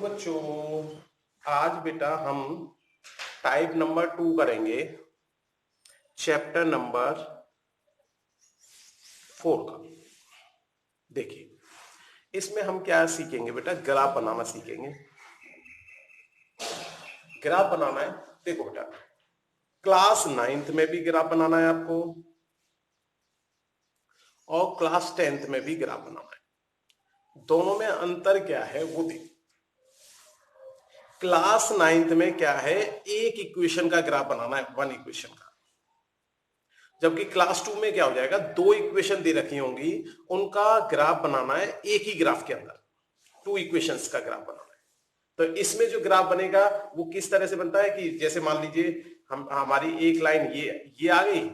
बच्चों, आज बेटा हम टाइप नंबर 2 करेंगे, चैप्टर नंबर 4 का। देखिए, इसमें हम क्या सीखेंगे बेटा, ग्राफ बनाना सीखेंगे। ग्राफ बनाना है। देखो बेटा, क्लास 9th में भी ग्राफ बनाना है आपको और क्लास 10th में भी ग्राफ बनाना है। दोनों में अंतर क्या है वो देखो। क्लास 9th में क्या है, एक इक्वेशन का ग्राफ बनाना है, वन इक्वेशन का। जबकि क्लास 2 में क्या हो जाएगा, दो इक्वेशन दे रखी होंगी, उनका ग्राफ बनाना है एक ही ग्राफ के अंदर, टू इक्वेशंस का ग्राफ बनाना है। तो इसमें जो ग्राफ बनेगा वो किस तरह से बनता है कि जैसे मान लीजिए हम हमारी एक लाइन ये आ गई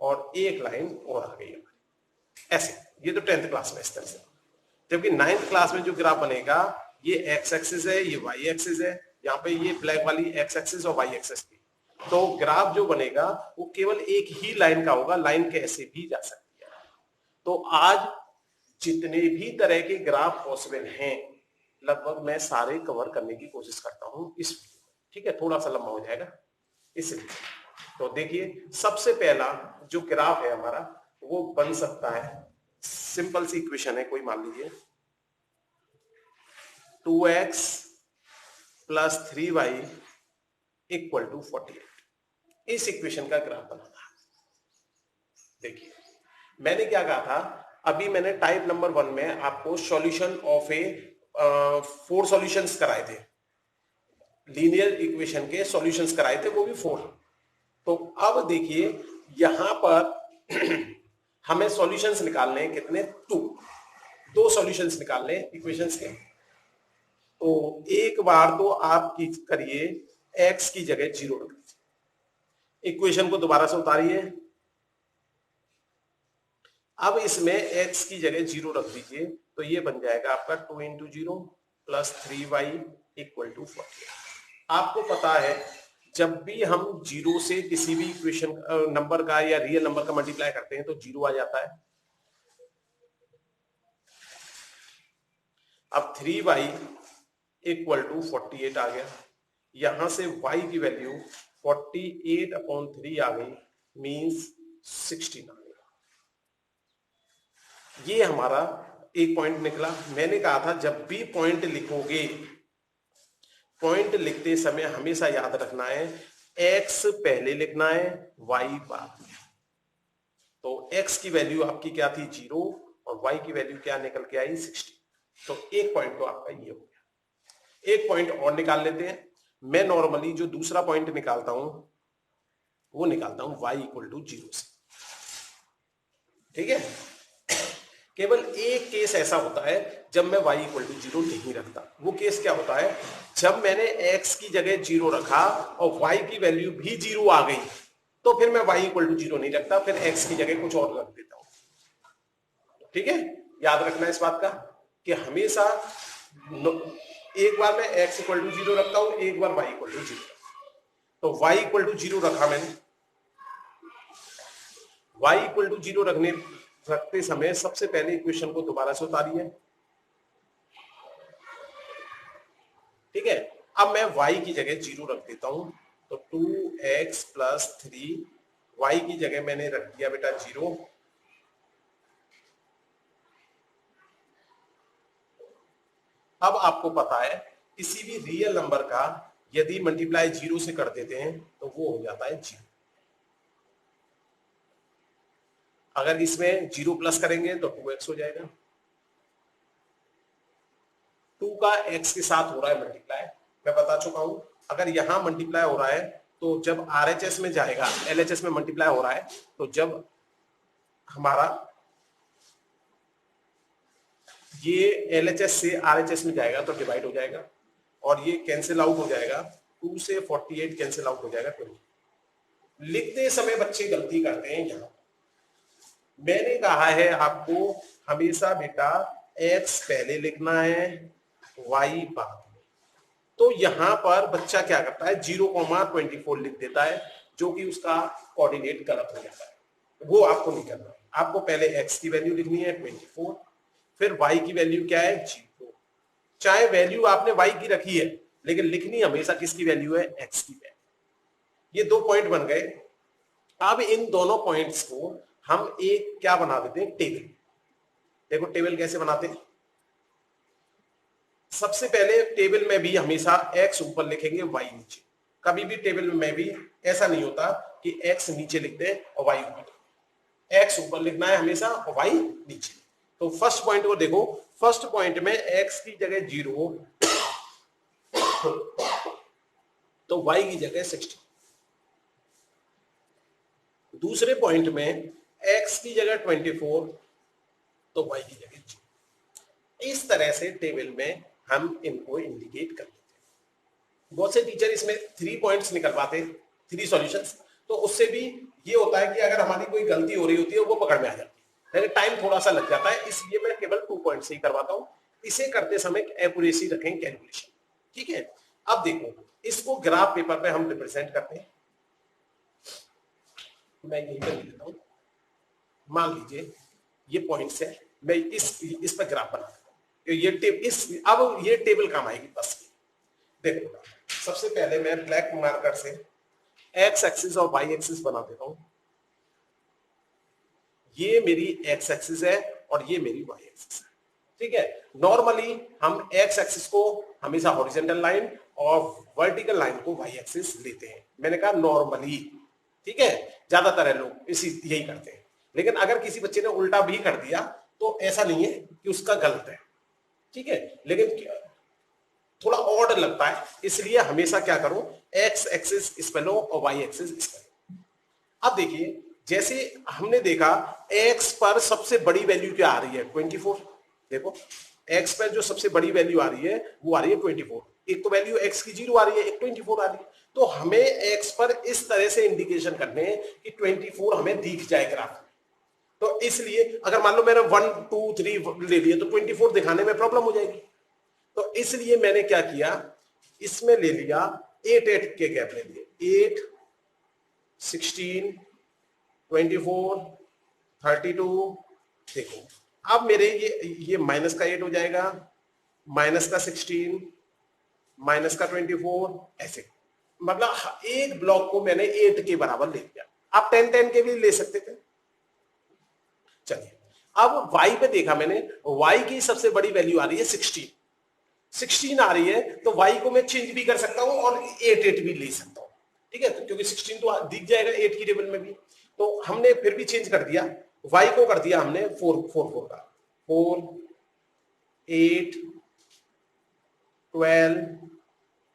और एक लाइन और आ गई, ऐसे। ये तो 10th क्लास में इस तरह से। जबकि 9th क्लास में जो ग्राफ बनेगा, ये एक्स एक्सिस है, ये वाई एक्सिस है, यहाँ पे ये ब्लैक वाली एक्स एक्सिस और वाई एक्सिस की। तो ग्राफ जो बनेगा वो केवल एक ही लाइन का होगा, लाइन कैसे भी जा सकती है। तो आज जितने भी तरह के ग्राफ पॉसिबल हैं, लगभग मैं सारे कवर करने की कोशिश करता हूं इस वीडियो में। ठीक है, थोड़ा सा लंबा हो जाएगा इसलिए। तो देखिए, सबसे पहला जो ग्राफ है हमारा वो बन सकता है, सिंपल सी इक्वेशन है, कोई मान लीजिए 2x plus 3y equal to 48। इस इक्वेशन का ग्राफ बनाना है। देखिए, मैंने क्या कहा था, अभी मैंने टाइप नंबर 1 में आपको सॉल्यूशन ऑफ ए 4 सॉल्यूशंस कराए थे, लीनियर इक्वेशन के सॉल्यूशंस कराए थे, वो भी 4। तो अब देखिए यहां पर हमें सॉल्यूशंस निकालने हैं, कितने, 2 सॉल्यूशंस निकालने इक्वेशंस के। तो एक बार तो आप करिए, x की जगह 0 रख दीजिए, इक्वेशन को दोबारा से उतारिए। अब इसमें x की जगह 0 रख दीजिए, तो ये बन जाएगा आपका 2 into 0 plus 3y equal to 48। आपको पता है जब भी हम 0 से किसी भी इक्वेशन नंबर का या रियल नंबर का मल्टीप्लाई करते हैं तो 0 आ जाता है। अब 3y इक्वल टू 48 आ गया, यहां से y की वैल्यू 48/3 आ गई, मींस 16 आ गया। ये हमारा एक पॉइंट निकला। मैंने कहा था जब भी पॉइंट लिखोगे, पॉइंट लिखते समय हमेशा याद रखना है x पहले लिखना है, y बाद में। तो x की वैल्यू आपकी क्या थी, 0, और y की वैल्यू क्या निकल के आई, 16। तो एक पॉइंट तो आपका ये हो गया। एक पॉइंट और निकाल लेते हैं। मैं नॉर्मली जो दूसरा पॉइंट निकालता हूं वो निकालता हूं y इक्वल टू 0 से। ठीक है, केवल एक केस ऐसा होता है जब मैं y इक्वल टू 0 नहीं रखता। वो केस क्या होता है, जब मैंने x की जगह 0 रखा और y की वैल्यू भी 0 आ गई, तो फिर मैं y इक्वल टू 0 नहीं रखता, फिर x की जगह कुछ और रख देता हूं। ठीक है, याद रखना इस बात का कि हमेशा एक बार मैं x इक्वल टू 0 रखता हूं, एक बार y इक्वल टू 0। तो y इक्वल टू 0 रखा मैंने। y इक्वल टू 0 रखते समय सबसे पहले इक्वेशन को दोबारा से उतारिए। ठीक है, अब मैं y की जगह 0 रख देता हूं, तो 2x प्लस 3, y की जगह मैंने रख दिया बेटा 0। अब आपको पता है किसी भी रियल नंबर का यदि मल्टीप्लाई 0 से कर देते हैं तो वो हो जाता है 0। अगर इसमें 0 प्लस करेंगे तो 2x हो जाएगा। 2 का x के साथ हो रहा है मल्टीप्लाई, मैं बता चुका हूं। अगर यहां मल्टीप्लाई हो रहा है तो जब RHS में जाएगा, LHS में मल्टीप्लाई हो रहा है, तो जब हमारा ये LHS से RHS में जाएगा तो डिवाइड हो जाएगा और ये कैंसिल आउट हो जाएगा। 2 से 48 कैंसिल आउट हो जाएगा। 20 लिखते समय बच्चे गलती करते हैं। यहां मैंने कहा है आपको हमेशा बेटा x पहले लिखना है, y बाद में। तो यहां पर बच्चा क्या करता है, 0,24 लिख देता है, जो कि उसका कोऑर्डिनेट गलत हो जाता है। वो आपको नहीं करना। आपको पहले x की वैल्यू लिखनी है 24, फिर y की वैल्यू क्या है, 0, चाहे वैल्यू आपने y की रखी है, लेकिन लिखनी हमेशा किसकी वैल्यू है, x की वैल्यू। ये 2 पॉइंट बन गए। अब इन दोनों पॉइंट्स को हम एक क्या बना देते हैं, टेबल। देखो टेबल कैसे बनाते हैं। सबसे पहले टेबल में भी हमेशा x ऊपर लिखेंगे, y नीचे। कभी भी टेबल में भी ऐसा नहीं होता कि x नीचे लिखते हैं और y ऊपर। x ऊपर लिखना है हमेशा और y नीचे। तो फर्स्ट पॉइंट को देखो, फर्स्ट पॉइंट में x की जगह 0 तो y की जगह 60। दूसरे पॉइंट में x की जगह 24 तो y की जगह 0। इस तरह से टेबल में हम इनको इंडिकेट कर देते हैं। बहुत से टीचर इसमें 3 पॉइंट्स निकलवाते, 3 सॉल्यूशंस, तो उससे भी ये होता है कि अगर हमारी कोई गलती हो रही होती है वो पकड़ में आ जाती है, लेकिन टाइम थोड़ा सा लग जाता है, इसलिए मैं केवल 2 पॉइंट से ही करवाता हूं। इसे करते समय एक्यूरेसी रखें, कैलकुलेशन। ठीक है, अब देखो इसको ग्राफ पेपर पे हम रिप्रेजेंट करते हैं। मैं यही कर लेता हूं, मान लीजिए ये पॉइंट्स है, मैं इस पर ग्राफ बना देता हूं। ये अब ये टेबल काम आएगी बस की। देखो सबसे पहले मैं ब्लैक मार्कर से एक्स एक्सिस और वाई एक्सिस बना देता हूं। ये मेरी एक्स एक्सिस है और ये मेरी वाई एक्सिस है। ठीक है, नॉर्मली हम एक्स एक्सिस को हमेशा हॉरिजॉन्टल लाइन और वर्टिकल लाइन को वाई एक्सिस लेते हैं। मैंने कहा नॉर्मली, ठीक है, ज्यादातर लोग यही करते हैं। लेकिन अगर किसी बच्चे ने उल्टा भी कर दिया तो ऐसा नहीं है कि उसका गलत है। ठीक है, लेकिन थोड़ा ऑड लगता है, इसलिए हमेशा क्या करो, एक्स एक्सिस इस पे लो और वाई एक्सिस इस पे लो। अब देखिए जैसे हमने देखा x पर सबसे बड़ी वैल्यू क्या आ रही है, 24। देखो x पर जो सबसे बड़ी वैल्यू आ रही है वो आ रही है 24। एक तो वैल्यू x की 0 आ रही है, एक 24 आ रही है। तो हमें x पर इस तरह से इंडिकेशन करने कि 24 हमें दिख जाए ग्राफ में। तो इसलिए अगर मान लो मैंने 1 2 3 ले लिया तो 24 दिखाने में प्रॉब्लम हो जाएगी। तो इसलिए मैंने क्या किया, इसमें ले लिया 8 8 के गैप ले लिए, 8 16 24 32। देखो अब मेरे ये माइनस का 8 हो जाएगा, माइनस का 16, माइनस का 24, ऐसे। मतलब एक ब्लॉक को मैंने 8 के बराबर ले लिया। आप 10 10 के भी ले सकते थे। चलिए अब y पे देखा मैंने, y की सबसे बड़ी वैल्यू आ रही है 16 आ रही है, तो y को मैं चेंज भी कर सकता हूं और 8 8 भी ले सकता हूं। ठीक है, तो क्योंकि 16 तो दिख जाएगा 8 की टेबल में भी, तो हमने फिर भी चेंज कर दिया। y को कर दिया हमने 4 4 4 का 4 8 12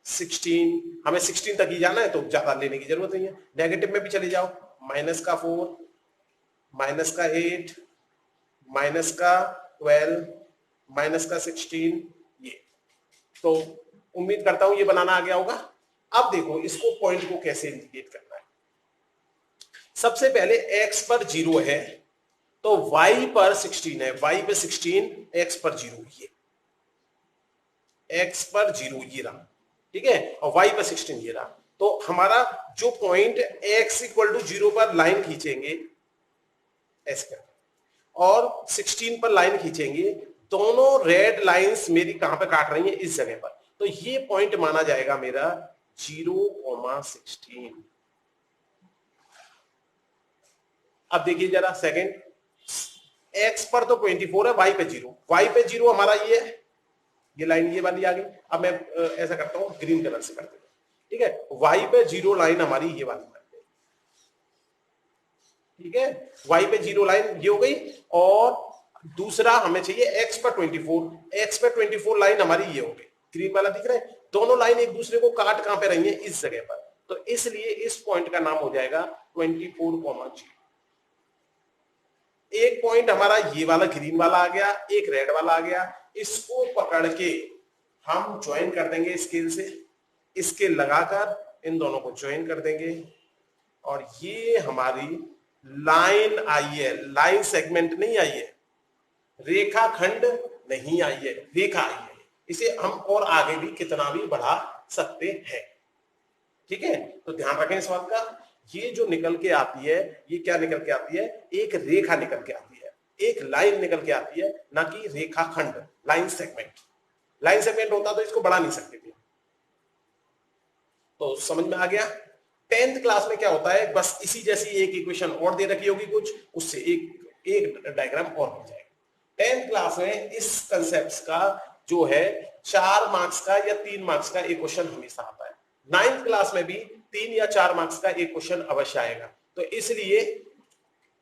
16। हमें 16 तक ही जाना है तो ज्यादा लेने की जरूरत नहीं है। नेगेटिव में भी चले जाओ, माइनस का 4, माइनस का 8, माइनस का 12, माइनस का 16। ये तो उम्मीद करता हूं ये बनाना आ गया होगा। अब देखो इसको पॉइंट को कैसे इंडिकेट करना है। सबसे पहले x पर 0 है तो y पर 16 है, y पे 16, x पर 0, ये x पर 0 ये रहा। ठीक है, और y पर 16 ये रहा। तो हमारा जो पॉइंट x इक्वल टू 0 पर लाइन खींचेंगे ऐसे, और 16 पर लाइन खींचेंगे, दोनों रेड लाइंस मेरी कहां पे काट रही हैं, इस जगह पर। तो ये पॉइंट माना जाएगा मेरा 0,16। अब देखिए जरा सेकंड, x पर तो 24 है, y पे 0, y पे 0 हमारा ये लाइन ये वाली आ गई। अब मैं ऐसा करता हूं, ग्रीन कलर से कर देता हूं। ठीक है, y पे 0 लाइन हमारी ये वाली बन गई। ठीक है, y पे 0 लाइन ये हो गई, और दूसरा हमें चाहिए x पर 24, x पर 24 लाइन हमारी ये हो गई। ग्रीन वाला दिख रहा है, दोनों लाइन एक दूसरे को काट कहां पे रही है, इस जगह पर। तो इसलिए इस पॉइंट का नाम हो जाएगा 24,0। एक पॉइंट हमारा ये वाला ग्रीन वाला आ गया, एक रेड वाला आ गया। इसको पकड़ के हम ज्वाइन कर देंगे स्केल से, स्केल लगाकर इन दोनों को ज्वाइन कर देंगे, और ये हमारी लाइन आई है। लाइन सेगमेंट नहीं आई है, रेखा खंड नहीं आई है, रेखा आई है। इसे हम और आगे भी कितना भी बढ़ा सकते हैं। ठीक है, तो ध्यान रखें इस बात का। ये जो निकल के आती है, ये क्या निकल के आती है, एक रेखा निकल के आती है, एक लाइन निकल के आती है, ना कि रेखा खंड, लाइन सेगमेंट। लाइन सेगमेंट होता तो इसको बढ़ा नहीं सकते थे। तो समझ में आ गया। 10th क्लास में क्या होता है, बस इसी जैसी एक इक्वेशन और दे रखी होगी कुछ, उससे एक डायग्राम और हो जाएगा। 10th क्लास में इस कंसेप्ट का जो है 4 मार्क्स का या 3 मार्क्स का एक क्वेश्चन हमेशा आता है। 9th क्लास में भी 3 या 4 मार्क्स का एक क्वेश्चन अवश्य आएगा। तो इसलिए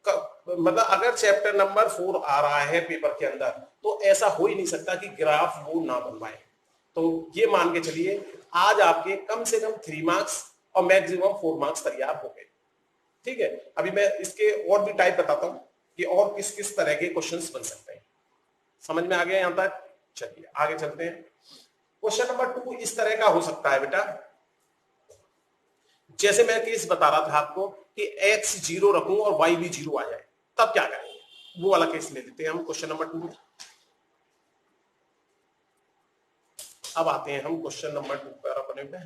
मतलब अगर चैप्टर नंबर 4 आ रहा है पेपर के अंदर तो ऐसा हो ही नहीं सकता कि ग्राफ वो ना बनवाए। तो ये मान के चलिए आज आपके कम से कम 3 मार्क्स और मैक्सिमम 4 मार्क्स तैयार हो गए। ठीक है, अभी मैं इसके और भी टाइप बताता हूं कि और किस किस तरह के क्वेश्चंस बन सकते हैं। समझ में आ गया यहां तक? चलिए आगे चलते हैं। क्वेश्चन नंबर 2 इस तरह का हो सकता है बेटा, जैसे मैं केस बता रहा था आपको कि x 0 रखूं और y भी 0 आ जाए, तब क्या करेंगे, वो वाला केस ले लेते हैं हम क्वेश्चन नंबर 2 में। अब आते हैं हम क्वेश्चन नंबर 2 पर अपने पे।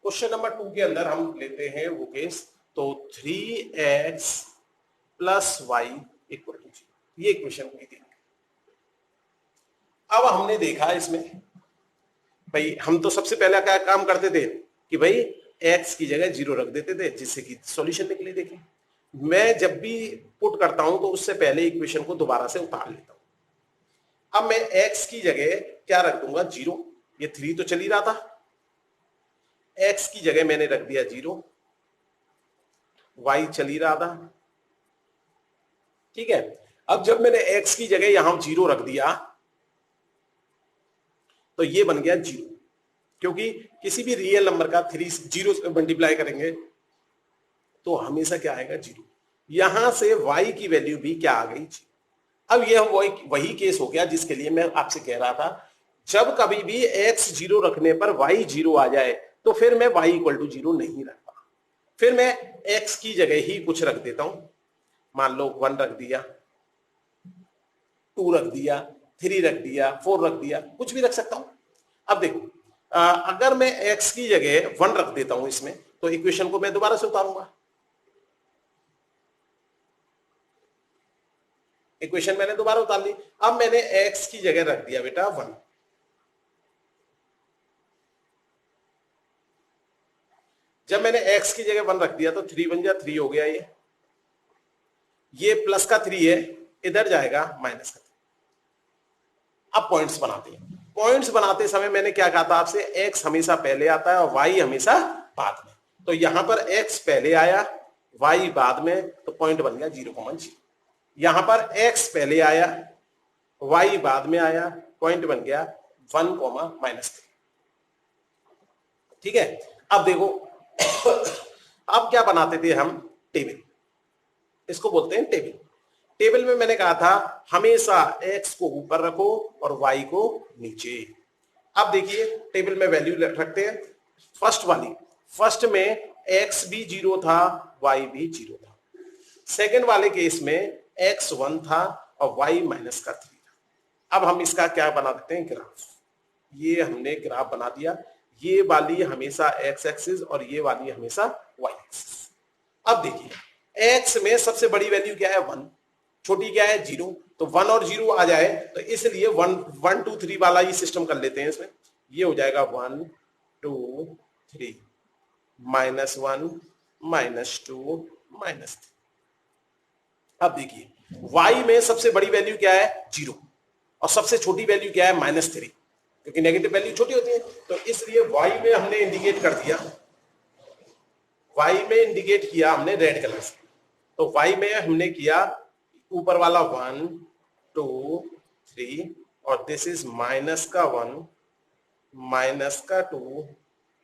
क्वेश्चन नंबर 2 के अंदर हम लेते हैं वो केस, तो 3x plus Y equal to 0, ये इक्वेशन की थी। अब हमने देखा इसमें भाई, हम तो सबसे पहले क्या काम करते थे कि भाई x की जगह 0 रख देते थे जिससे कि सॉल्यूशन निकले। देखिए मैं जब भी पुट करता हूं तो उससे पहले इक्वेशन को दोबारा से उतार लेता हूं। अब मैं x की जगह क्या रख दूंगा, 0। ये 3 तो चल ही रहा था, x की जगह मैंने रख दिया 0, y चल ही रहा था। ठीक है, अब जब मैंने x की जगह यहां 0 रख दिया तो ये बन गया 0, क्योंकि किसी भी रियल नंबर का 3 0 से मल्टीप्लाई करेंगे तो हमेशा क्या आएगा, 0। यहां से y की वैल्यू भी क्या आ गई, 0। अब यह वही केस हो गया जिसके लिए मैं आपसे कह रहा था, जब कभी भी x 0 रखने पर y 0 आ जाए तो फिर मैं y इक्वल टू 0 नहीं रखता, फिर मैं x की जगह ही कुछ रख देता हूं। मान लो 1 रख दिया, 2 रख दिया, 3 रख दिया, 4 रख दिया, कुछ भी रख सकता हूं। अब देखो अगर मैं x की जगह 1 रख देता हूं इसमें, तो इक्वेशन को मैं दोबारा से उतारूंगा। इक्वेशन मैंने दोबारा उतार ली। अब मैंने x की जगह रख दिया बेटा 1। जब मैंने x की जगह 1 रख दिया तो 3 बन जा 3 हो गया। ये प्लस का 3 है, इधर जाएगा माइनस का 3। अब पॉइंट्स बनाते हैं। पॉइंट्स बनाते समय मैंने क्या कहा था आपसे, x हमेशा पहले आता है और y हमेशा बाद में। तो यहां पर x पहले आया, y बाद में, तो पॉइंट बन गया 0,0। यहां पर x पहले आया, y बाद में आया, पॉइंट बन गया 1,-3। ठीक है, अब देखो अब क्या बनाते थे हम, टेबल, इसको बोलते हैं टेबल। टेबल में मैंने कहा था हमेशा x को ऊपर रखो और y को नीचे। अब देखिए टेबल में वैल्यू रखते हैं। फर्स्ट वाली, फर्स्ट में x भी 0 था, y भी 0 था। सेकंड वाले केस में x 1 था और y माइनस का 3 था। अब हम इसका क्या बना देते हैं, ग्राफ। ये हमने ग्राफ बना दिया। ये वाली हमेशा x एक्सिस और ये वाली हमेशा y एक्सिस। अब देखिए x में सबसे बड़ी वैल्यू क्या है, 1, छोटी क्या है, 0। तो 1 और 0 आ जाए तो इसलिए 1 2 3 वाला ही सिस्टम कर लेते हैं इसमें। ये हो जाएगा 1 2 3 -1 -2 -3। अब देखिए y में सबसे बड़ी वैल्यू क्या है, 0, और सबसे छोटी वैल्यू क्या है, -3, क्योंकि नेगेटिव वैल्यू छोटी होती है। तो इसलिए y में हमने इंडिकेट कर दिया, y में इंडिकेट किया हमने रेड कलर से। तो y में हमने किया ऊपर वाला 1 2 3 और दिस इज माइनस का 1 माइनस का 2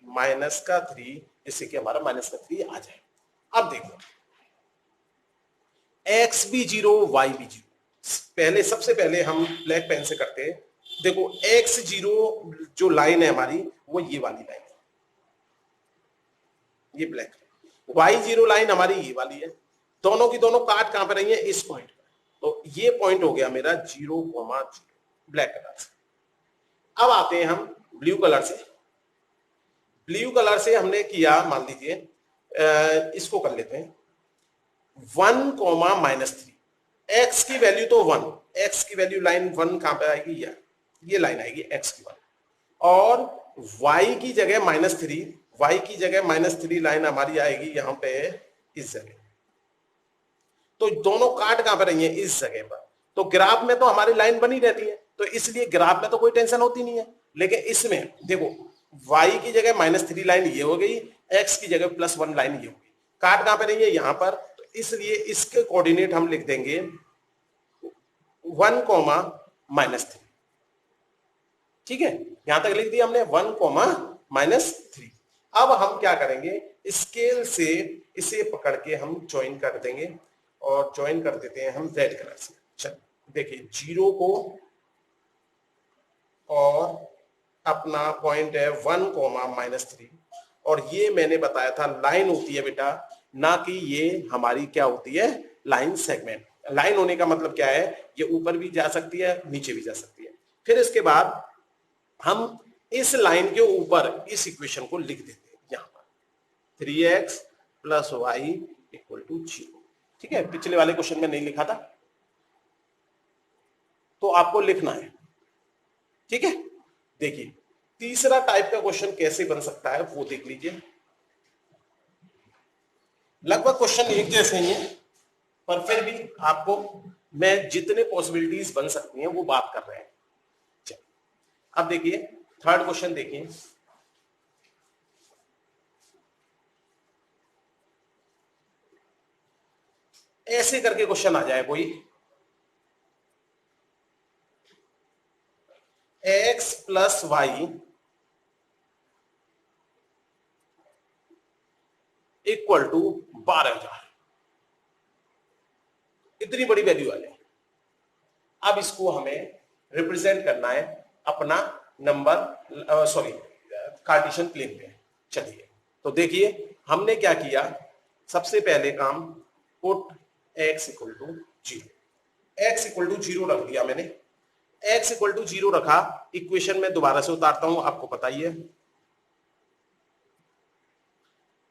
माइनस का 3, जिससे कि हमारा माइनस का 3 आ जाए। अब देखो x भी 0 y भी 0। पहले सबसे पहले हम ब्लैक पेन से करते हैं। देखो x 0 जो लाइन है हमारी वो ये वाली लाइन है, ये ब्लैक। y 0 लाइन हमारी ये वाली है। दोनों की दोनों काट कहां पर रही है, इस पॉइंट पर। तो ये पॉइंट हो गया मेरा 0,0 ब्लैक कलर से। अब आते हैं हम ब्लू कलर से। ब्लू कलर से हमने किया, मान लीजिए इसको कर लेते हैं 1, -3। एक्स की वैल्यू तो 1, एक्स की वैल्यू लाइन 1 कहां पे आएगी, ये लाइन आएगी एक्स की 1, और y की जगह -3, y की जगह -3 लाइन हमारी आएगी यहां पे इस जगह। तो दोनों काट कहां पर रही है, इस जगह पर। तो ग्राफ में तो हमारी लाइन बनी रहती है, तो इसलिए ग्राफ में तो कोई टेंशन होती नहीं है। लेकिन इसमें देखो y की जगह -3 लाइन ये हो गई, x की जगह +1 लाइन ये हो गई, काट कहां पर रही है, यहां पर। तो इसलिए इसके कोऑर्डिनेट हम लिख देंगे 1, -3। ठीक है, यहां तक लिख दिया हमने 1, -3। अब हम क्या करेंगे, स्केल से इसे पकड़ के हम ज्वाइन कर देंगे, और ज्वाइन कर देते हैं हम रेड कलर से। चलो देखिए 0 को, और अपना पॉइंट है 1, -3, और ये मैंने बताया था लाइन होती है बेटा, ना कि ये हमारी क्या होती है, लाइन सेगमेंट। लाइन होने का मतलब क्या है, ये ऊपर भी जा सकती है, नीचे भी जा सकती है। फिर इसके बाद हम इस लाइन के ऊपर इस इक्वेशन को लिख देते हैं यहां पर 3x + y = 0। ठीक है, पिछले वाले क्वेश्चन में नहीं लिखा था, तो आपको लिखना है। ठीक है, देखिए तीसरा टाइप का क्वेश्चन कैसे बन सकता है वो देख लीजिए। लगभग क्वेश्चन एक जैसे ही है, पर फिर भी आपको मैं जितने पॉसिबिलिटीज बन सकती हैं वो बात कर रहे हैं। चलिए अब देखिए थर्ड क्वेश्चन देखिए। ऐसे करके क्वेश्चन आ जाए कोई, x + y = 12,000, इतनी बड़ी वैल्यू आ जाए। अब इसको हमें रिप्रेजेंट करना है अपना नंबर, सॉरी कार्टेशियन प्लेन पे। चलिए तो देखिए हमने क्या किया, सबसे पहले काम पुट x = 0, x = 0 रख दिया मैंने। x = 0 रखा, इक्वेशन में दोबारा से उतारता हूं, आपको पता ही है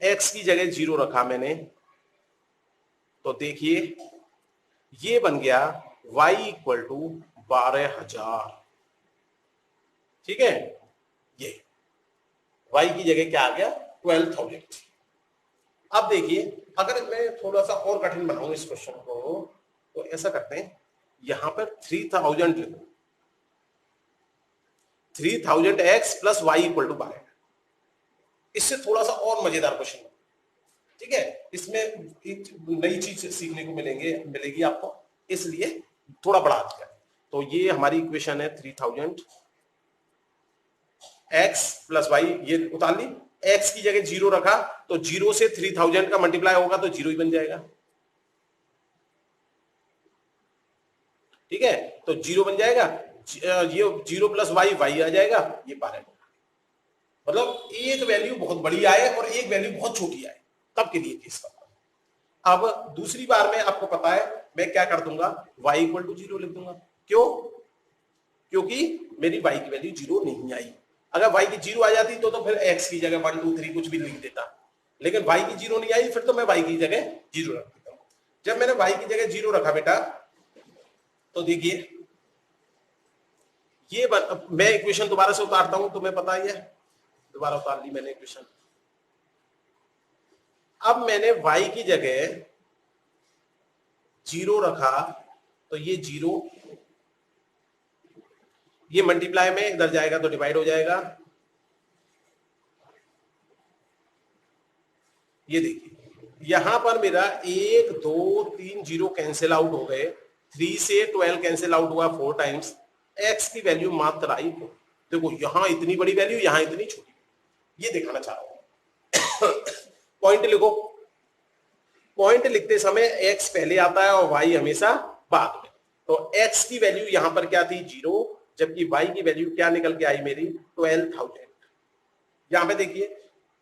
x की जगह 0 रखा मैंने, तो देखिए ये बन गया y = 12,000। ठीक है, ये y की जगह क्या आ गया, 12,000। अब देखिए अगर मैं थोड़ा सा और कठिन बनाऊं इस क्वेश्चन को, तो ऐसा करते हैं, यहां पर 3,000 लिखो, 3,000x + y = 12। इससे थोड़ा सा और मजेदार क्वेश्चन। ठीक है, इसमें एक नई चीज सीखने को मिलेगी आपको, इसलिए थोड़ा बढ़ा दिया। तो ये हमारी इक्वेशन है 3,000 x + y, ये उतार ली, x की जगह 0 रखा, तो 0 से 3,000 का मल्टीप्लाई होगा तो 0 ही बन जाएगा। ठीक है, तो 0 बन जाएगा, ये 0 + y आ जाएगा, ये 12। मतलब एक वैल्यू बहुत बड़ी आए और एक वैल्यू बहुत छोटी आए, तब के लिए केस करता हूं। अब दूसरी बार में आपको पता है मैं क्या कर दूंगा, y = 0 लिख दूंगा। क्यों, क्योंकि मेरी y की वैल्यू 0 नहीं आई। अगर y की 0 आ जाती तो फिर x की जगह 1 2 3 कुछ भी लिख देता, लेकिन y की 0 नहीं आई, फिर तो मैं y की जगह 0 रख देता हूं। जब मैंने y की जगह 0 रखा बेटा, तो देखिए ये मैं इक्वेशन दोबारा से उतारता हूं, तुम्हें पता ही है, दोबारा उतार ली मैंने इक्वेशन। अब मैंने y की जगह 0 रखा, तो ये 0, ये मल्टीप्लाई में इधर जाएगा तो डिवाइड हो जाएगा। ये देखिए यहां पर मेरा 1 2 3 0 कैंसिल आउट हो गए, 3 से 12 कैंसिल आउट हुआ 4 टाइम्स, x की वैल्यू मात्र आई 4। देखो यहां इतनी बड़ी वैल्यू, यहां इतनी छोटी, ये दिखाना चाह रहा हूं। पॉइंट लिखो, पॉइंट लिखते समय x पहले आता है और y हमेशा बाद में। तो x की वैल्यू यहां पर क्या थी, 0, जबकि y की वैल्यू क्या निकल के आई मेरी, 12,000। यहां पे देखिए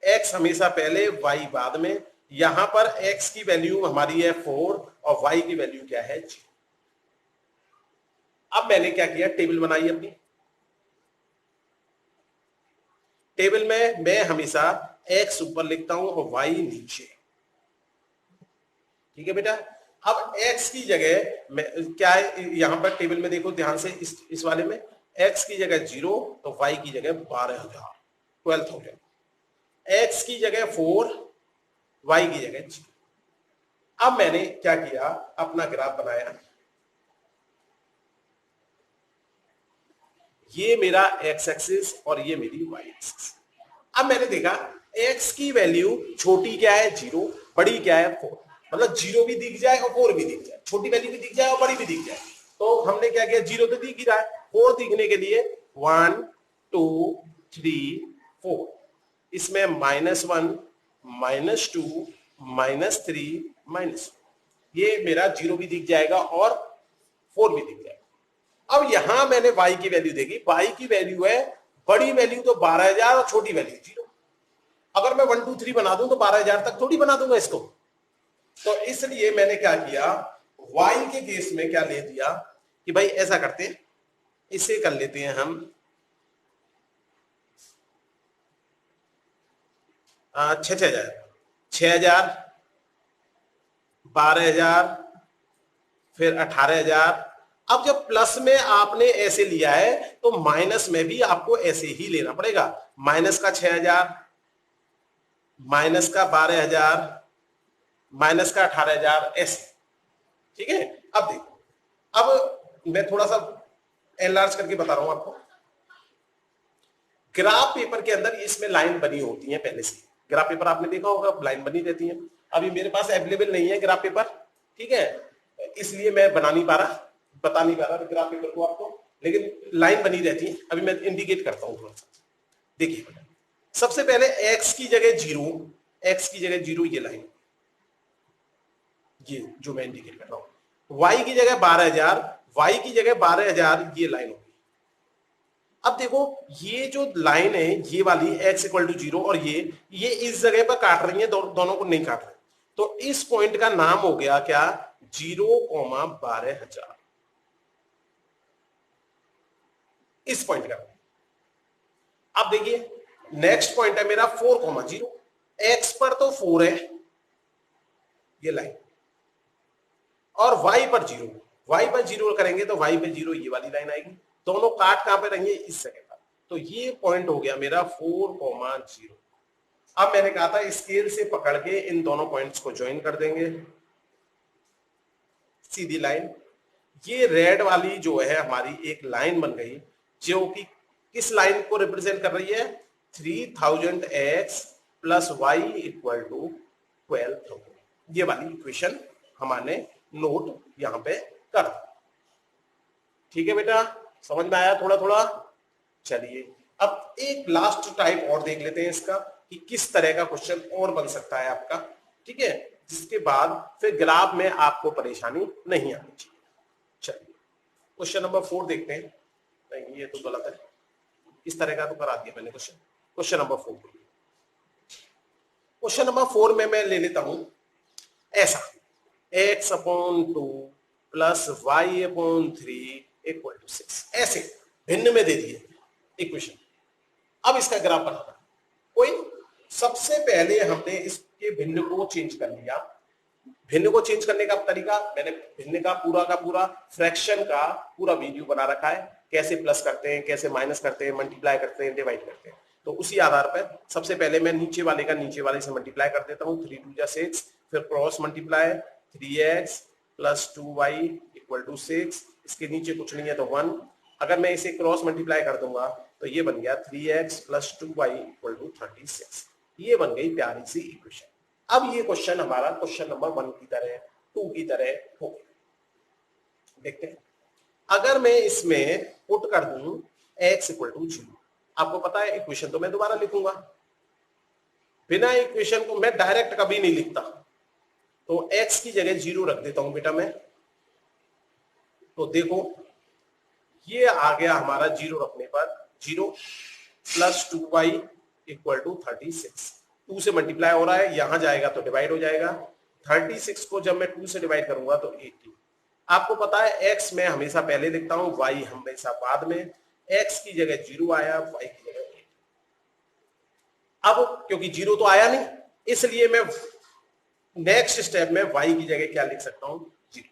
x हमेशा पहले y बाद में, यहां पर x की वैल्यू हमारी है 4 और y की वैल्यू क्या है 0। अब मैंने क्या किया, टेबल बनाई अपनी। टेबल में मैं हमेशा x ऊपर लिखता हूं और y नीचे। ठीक है बेटा, अब x की जगह में क्या है, यहां पर टेबल में देखो ध्यान से, इस वाले में x की जगह 0 तो y की जगह 12,000 12,000, x की जगह 4 y की जगह 0। अब मैंने क्या किया, अपना ग्राफ बनाया, ये मेरा x एक्सिस और ये मेरी y एक्सिस। अब मैंने देखा x की वैल्यू छोटी क्या है 0, बड़ी क्या है 4, मतलब 0 भी दिख जाए और 4 भी दिख जाए, छोटी वैल्यू भी दिख जाए और बड़ी भी दिख जाए। तो हमने क्या किया, 0 तो दिख ही रहा है, 4 दिखने के लिए 1 2 3 4, इसमें -1 -2 -3 -, ये मेरा 0 भी दिख जाएगा और 4 भी दिख जाएगा। अब यहां मैंने y की वैल्यू देखी, y की वैल्यू है, बड़ी वैल्यू तो 12,000 और छोटी वैल्यू 0। अगर मैं 1 2 3 बना दूं तो 12,000 तक थोड़ी बना दूंगा इसको। तो इसलिए मैंने क्या किया, y के केस में क्या ले दिया कि भाई ऐसा करते हैं, इसे कर लेते हैं हम 6,000 6,000 12,000 फिर 18,000। अब जब प्लस में आपने ऐसे लिया है तो माइनस में भी आपको ऐसे ही लेना पड़ेगा, माइनस का 6,000, माइनस का 12,000, माइनस का 18,000 ऐसे। ठीक है, अब देखो, अब मैं थोड़ा सा एनलार्ज करके बता रहा हूं आपको। ग्राफ पेपर के अंदर इसमें लाइन बनी होती है पहले से, ग्राफ पेपर आपने देखा होगा, लाइन बनी रहती है। अभी मेरे पास अवेलेबल नहीं है ग्राफ पेपर, ठीक है, इसलिए मैं बता नहीं पा रहा ग्राफ पेपर को आपको, लेकिन लाइन बनी रहती है। अभी मैं इंडिकेट करता हूं थोड़ा सा, देखिए सबसे पहले x की जगह 0, x की जगह 0 ये लाइन, ये जो मैं इंडिकेट कर रहा हूं, y की जगह 12,000, y की जगह 12,000 ये लाइन होगी। अब देखो ये जो लाइन है ये वाली x इक्वल टू 0 और ये इस जगह पर काट रही है, दोनों को नहीं काट रहे, तो इस पॉइंट का नाम हो गया क्या, 0,12,000, इस पॉइंट का। अब देखिए नेक्स्ट पॉइंट है मेरा 4,0, x पर तो 4 है ये लाइन, और y पर 0, y पर 0 करेंगे तो y पे 0 ये वाली लाइन आएगी, दोनों काट कहां पे रहेंगे, इस जगह पर। तो ये पॉइंट हो गया मेरा 4,0। अब मैंने कहा था स्केल से पकड़ के इन दोनों पॉइंट्स को ज्वाइन कर देंगे, सीधी लाइन। ये रेड वाली जो है हमारी एक लाइन बन गई, जो कि किस लाइन को रिप्रेजेंट कर रही है, 3,000x plus Y equal to 12,000। ये वाली इक्वेशन हमारे नोट यहां पे कर, ठीक है बेटा, समझ में आया थोड़ा थोड़ा। चलिए अब एक लास्ट टाइप और देख लेते हैं इसका, कि किस तरह का क्वेश्चन और बन सकता है आपका, ठीक है, जिसके बाद फिर ग्राफ में आपको परेशानी नहीं आनी चाहिए। चलिए क्वेश्चन नंबर 4 देखते हैं। नहीं ये तो गलत है, इस तरह का तो करा दिया मैंने question. Question number 4, question number 4 में मैं ले लेता हूं ऐसा, x/2 plus y/3 equal to 6, ऐसे भिन्न में दे दिए इक्वेशन। अब इसका ग्राफ बनाना कोई, सबसे पहले हमने इसके भिन्न को चेंज कर लिया। भिन्न को चेंज करने का तरीका, मैंने भिन्न का पूरा फ्रैक्शन का पूरा वीडियो बना रखा है, कैसे प्लस करते हैं, कैसे माइनस करते हैं, मल्टीप्लाई करते हैं, डिवाइड करते हैं। तो उसी आधार पर सबसे पहले मैं नीचे वाले का नीचे वाले से मल्टीप्लाई कर देता हूं, 3 2 6, फिर cross multiply 3x plus 2y equal to 6, इसके नीचे कुछ नहीं है तो 1। अगर मैं इसे क्रॉस मल्टीप्लाई कर दूंगा तो ये बन गया 3x plus 2y equal to 36। ये बन गई प्यारी सी इक्वेशन। अब ये क्वेश्चन हमारा क्वेश्चन नंबर 1 की तरह, 2 की तरह हो गया। देखते हैं, अगर मैं इसमें पुट कर दूं x इक्वल टू 0, आपको पता है इक्वेशन तो मैं दोबारा लिखूंगा, बिना इक्वेशन को मैं डायरेक्ट कभी नहीं लिखता, तो x की जगह 0 रख देता हूं बेटा मैं। तो देखो ये आ गया हमारा 0 रखने पर 0 प्लस 2y इक्वल टू 36, 2 से मल्टीप्लाई हो रहा है, यहां जाएगा तो डिवाइड हो जाएगा। 36 को जब मैं 2 से डिवाइड करूंगा तो 80। आपको पता है x मैं हमेशा पहले लिखता हूं, y हमेशा बाद में। x की जगह 0 आया, y की जगह 80। अब क्योंकि 0 तो आया नहीं, इसलिए मैं नेक्स्ट स्टेप में y की जगह क्या लिख सकता हूं, 0।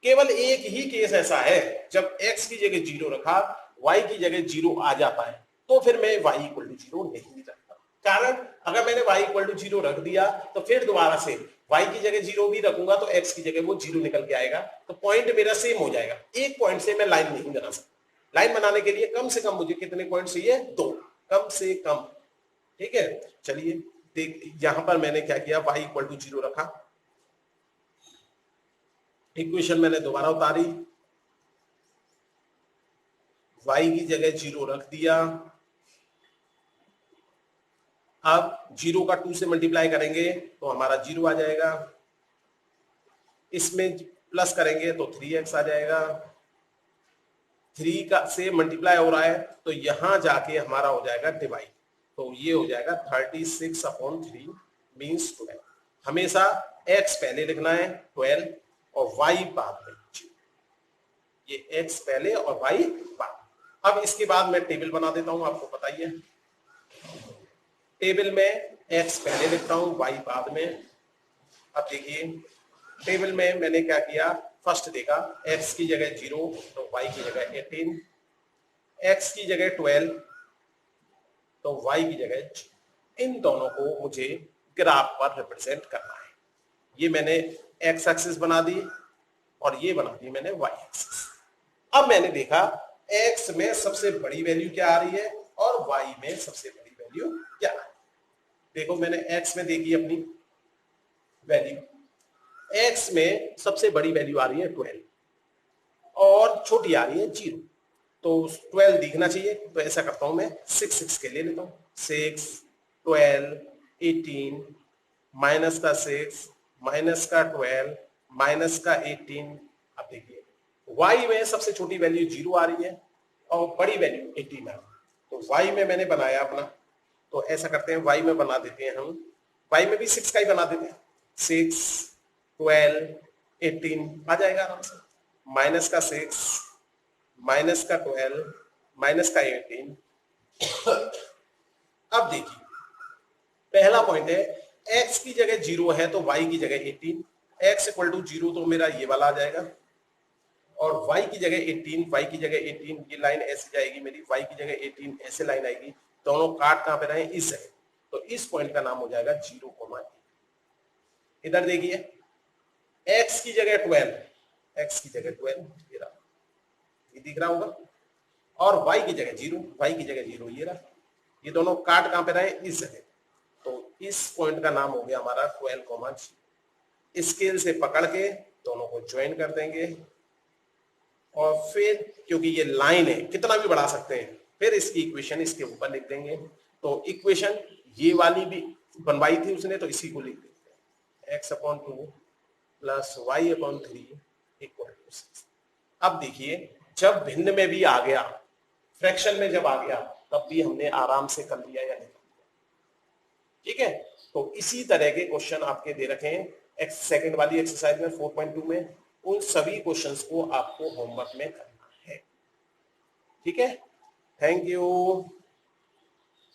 केवल एक ही केस ऐसा है जब x की जगह 0 रखा, y की जगह 0 आ जाता है, तो फिर मैं y इक्वल टू 0 नहीं रखता। कारण अगर मैंने y इक्वल टू 0 रख दिया तो फिर दोबारा से y की जगह 0 भी रखूंगा तो x की जगह वो 0 निकल के आएगा, तो पॉइंट मेरा सेम हो जाएगा। एक पॉइंट से मैं लाइन नहीं बना सकता। लाइन बनाने के लिए कम से कम मुझे कितने पॉइंट चाहिए, 2 कम से कम। ठीक है, चलिए देख, यहां पर मैंने क्या किया, y इक्वल टू 0 रखा, इक्वेशन मैंने दोबारा उतारी, y की जगह 0 रख दिया। अब 0 का 2 से मल्टीप्लाई करेंगे तो हमारा 0 आ जाएगा, इसमें प्लस करेंगे तो 3x आ जाएगा। 3 का से मल्टीप्लाई हो रहा है तो यहां जाके हमारा हो जाएगा डिवाइड, तो ये हो जाएगा 36/3 मीन्स 12। हमेशा x पहले लिखना है 12 और y बाद में, ये x पहले और y बाद। अब इसके बाद मैं टेबल बना देता हूं, आपको पता ही है। टेबल में x पहले लिखता हूं, y बाद में। अब देखिए टेबल में मैंने क्या किया, फर्स्ट देखा x की जगह 0 तो y की जगह 18, x की जगह 12 तो y की जगह 0। इन दोनों को मुझे ग्राफ पर रिप्रेजेंट करना है। ये मैंने x एक्सिस बना दी और ये बना दी मैंने y एक्सिस। अब मैंने देखा x में सबसे बड़ी वैल्यू क्या आ रही है और y में सबसे बड़ी वैल्यू क्या आ रही है। देखो मैंने x में देखी अपनी वैल्यू, x में सबसे बड़ी वैल्यू आ रही है 12 और छोटी आ रही है 0, तो 12 दिखना चाहिए। तो ऐसा करता हूं मैं 6 के लिए लेता हूं, 6 12 18 माइनस का 6 माइनस का 12 माइनस का 18। अब देखिए y में सबसे छोटी वैल्यू 0 आ रही है और बड़ी वैल्यू 18 आ रही है, तो y में मैंने बनाया अपना। तो ऐसा करते हैं y में बना देते हैं हम, y में भी 6 का ही बना देते हैं, 6 12 18 आ जाएगा आराम से, माइनस का 6 माइनस का 12 माइनस का 18। अब देखिए पहला पॉइंट है x की जगह 0 है तो y की जगह 18, x इक्वल टू 0 तो मेरा ये वाला आ जाएगा और y की जगह 18, y की जगह 18, ये लाइन ऐसे जाएगी मेरी, y की जगह 18 ऐसे लाइन आएगी, दोनों काट कहां पे रहे, इस जगह, तो इस पॉइंट का नाम हो जाएगा 0, इधर देखिए x की जगह 12, x की जगह 12 ये रहा, ये दिख रहा होगा, और y की जगह 0, y की जगह 0 ये रहा, ये दोनों काट कहां पे रहे, इस जगह, तो इस पॉइंट का नाम हो गया हमारा 12, स्केल से पकड़ के दोनों को ज्वाइन कर देंगे और फिर क्योंकि ये लाइन है कितना भी बढ़ा सकते हैं, फिर इसकी इक्वेशन इसके ऊपर लिख देंगे। तो इक्वेशन ये वाली भी बनवाई थी उसने, तो इसी को लिख देते हैं, x/2 plus y/3 equal to 6। अब देखिए जब भिन्न में भी आ गया, फ्रैक्शन में जब आ गया, तब भी हमने आराम से कर लिया या नहीं। ठीक है, तो इसी तरह के क्वेश्चन आपके दे रखे हैं सेकंड वाली एक्सरसाइज में 4.2 में, उन सभी क्वेश्चंस को आपको होमवर्क में करना है। ठीक है, थैंक यू।